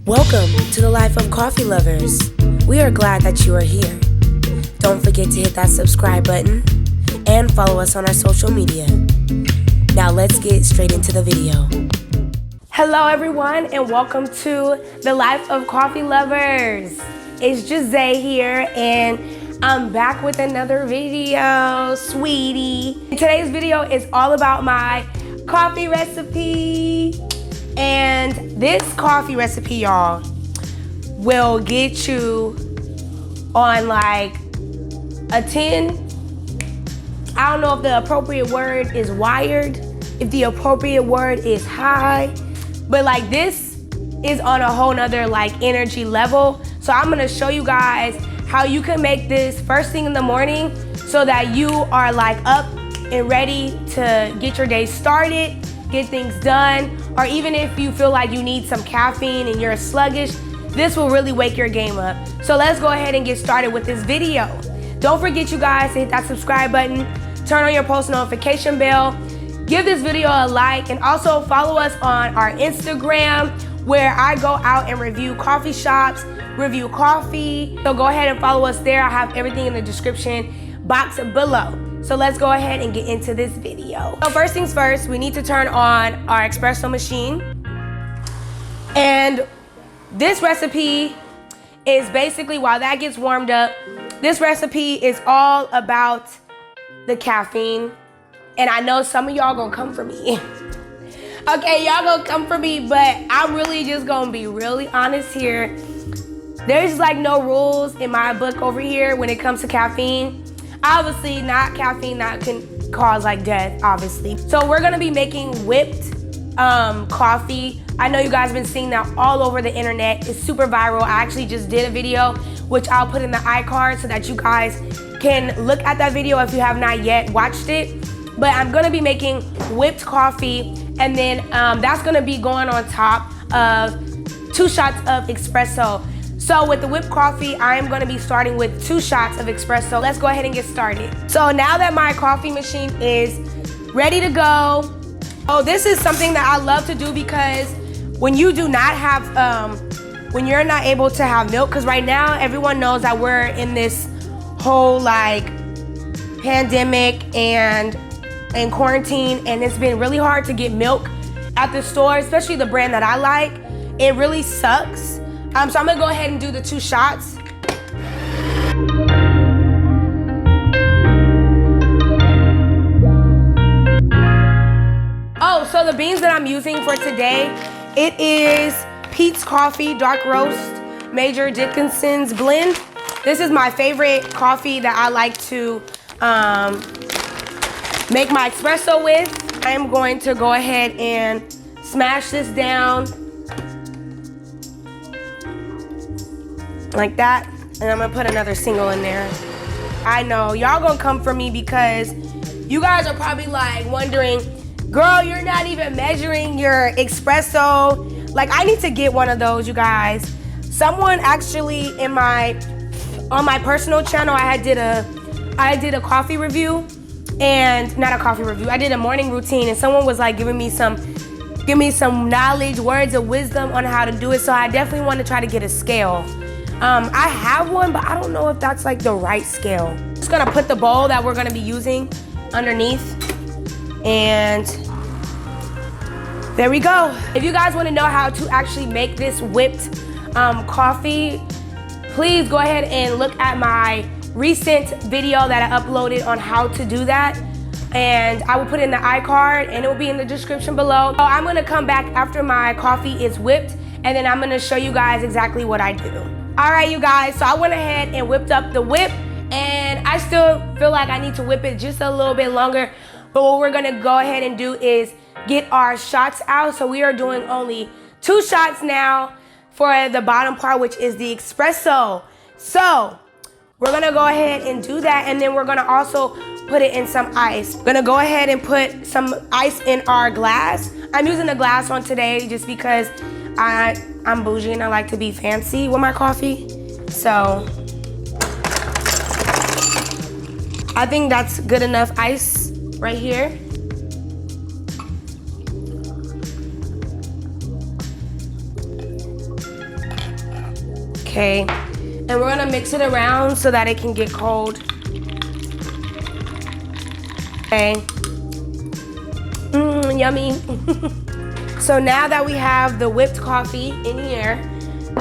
Welcome to the Life of Coffee Lovers. We are glad that you are here. Don't forget to hit that subscribe button and follow us on our social media. Now let's get straight into the video. Hello everyone and welcome to the Life of Coffee Lovers. It's Jose here and I'm back with another video, sweetie. Today's video is all about my coffee recipe. And this coffee recipe, y'all, will get you on like a 10. I don't know if the appropriate word is wired, if the appropriate word is high, but like this is on a whole nother like energy level. So I'm gonna show you guys how you can make this first thing in the morning so that you are like up and ready to get your day started, get things done, or even if you feel like you need some caffeine and you're sluggish, this will really wake your game up. So let's go ahead and get started with this video. Don't forget, you guys, to hit that subscribe button, turn on your post notification bell, give this video a like, and also follow us on our Instagram where I go out and review coffee shops, review coffee. So go ahead and follow us there. I have everything in the description box below. So let's go ahead and get into this video. So first things first, we need to turn on our espresso machine. And this recipe is basically, while that gets warmed up, this recipe is all about the caffeine. And I know some of y'all gonna come for me. Okay, y'all gonna come for me, but I'm really just gonna be really honest here. There's like no rules in my book over here when it comes to caffeine. Obviously, not caffeine that can cause like death, obviously. So we're gonna be making whipped coffee. I know you guys have been seeing that all over the internet. It's super viral. I actually just did a video, which I'll put in the iCard so that you guys can look at that video if you have not yet watched it. But I'm gonna be making whipped coffee, and then that's gonna be going on top of 2 shots of espresso. So with the whipped coffee, I am gonna be starting with 2 shots of espresso. Let's go ahead and get started. So now that my coffee machine is ready to go, this is something that I love to do because when you do not have, when you're not able to have milk, because right now everyone knows that we're in this whole like pandemic and quarantine, and it's been really hard to get milk at the store, especially the brand that I like. It really sucks. So I'm gonna go ahead and do the 2 shots. Oh, so the beans that I'm using for today, it is Pete's Coffee Dark Roast Major Dickinson's blend. This is my favorite coffee that I like to make my espresso with. I am going to go ahead and smash this down like that, and I'm gonna put another single in there. I know y'all gonna come for me because you guys are probably like wondering, girl, you're not even measuring your espresso. Like, I need to get one of those, you guys. Someone actually on my personal channel, I did a coffee review, and not a coffee review, I did a morning routine, and someone was like giving me some knowledge, words of wisdom on how to do it. So I definitely want to try to get a scale. I have one, but I don't know if that's like the right scale. Just gonna put the bowl that we're gonna be using underneath, and there we go. If you guys wanna know how to actually make this whipped coffee, please go ahead and look at my recent video that I uploaded on how to do that. And I will put in the iCard and it will be in the description below. So I'm gonna come back after my coffee is whipped, and then I'm gonna show you guys exactly what I do. All right, you guys, so I went ahead and whipped up the whip, and I still feel like I need to whip it just a little bit longer. But what we're gonna go ahead and do is get our shots out. So we are doing only 2 shots now for the bottom part, which is the espresso. So we're gonna go ahead and do that, and then we're gonna also put it in some ice. We're gonna go ahead and put some ice in our glass. I'm using a glass one today just because I'm bougie and I like to be fancy with my coffee. So I think that's good enough ice right here. Okay, and we're gonna mix it around so that it can get cold. Okay. Yummy. So now that we have the whipped coffee in here,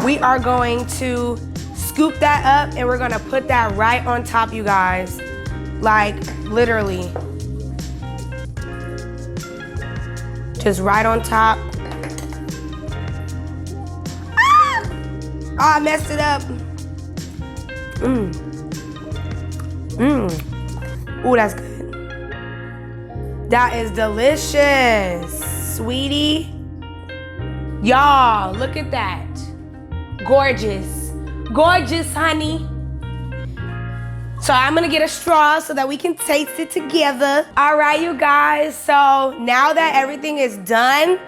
we are going to scoop that up and we're gonna put that right on top, you guys. Like, literally. Just right on top. Ah! Oh, I messed it up. Ooh, that's good. That is delicious, sweetie. Y'all, look at that. Gorgeous. Gorgeous, honey. So I'm gonna get a straw so that we can taste it together. All right, you guys, so now that everything is done,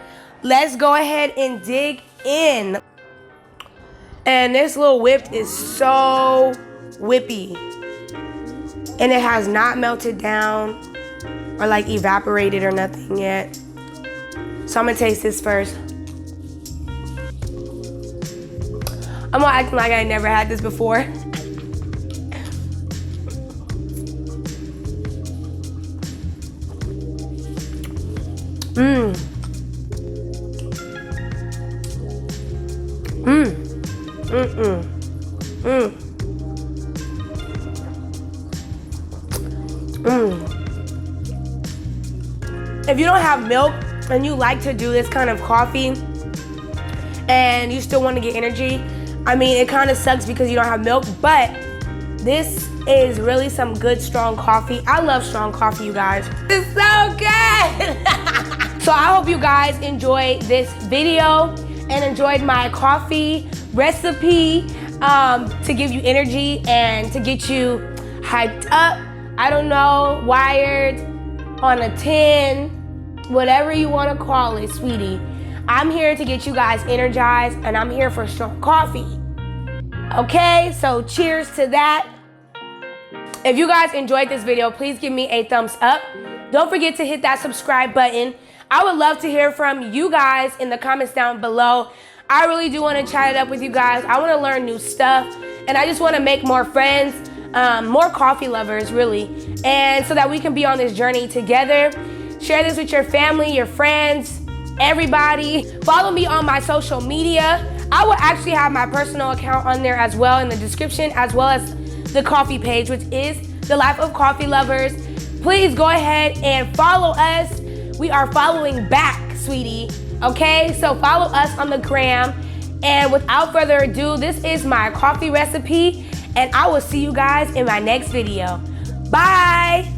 let's go ahead and dig in. And this little whip is so whippy. And it has not melted down or like evaporated or nothing yet. So I'm gonna taste this first. I'm gonna act like I never had this before. If you don't have milk and you like to do this kind of coffee and you still want to get energy, I mean, it kind of sucks because you don't have milk, but this is really some good, strong coffee. I love strong coffee, you guys. It's so good. So I hope you guys enjoyed this video and enjoyed my coffee recipe to give you energy and to get you hyped up. I don't know, wired, on a 10, whatever you want to call it, sweetie. I'm here to get you guys energized and I'm here for strong coffee. Okay, so cheers to that. If you guys enjoyed this video, please give me a thumbs up. Don't forget to hit that subscribe button. I would love to hear from you guys in the comments down below. I really do want to chat it up with you guys. I want to learn new stuff and I just want to make more friends, more coffee lovers really, and so that we can be on this journey together. Share this with your family, your friends, everybody. Follow me on my social media. I will actually have my personal account on there as well in the description, as well as the coffee page, which is The Life of Coffee Lovers. Please go ahead and follow us. We are following back, sweetie. Okay, so follow us on the gram. And without further ado, this is my coffee recipe, and I will see you guys in my next video. Bye.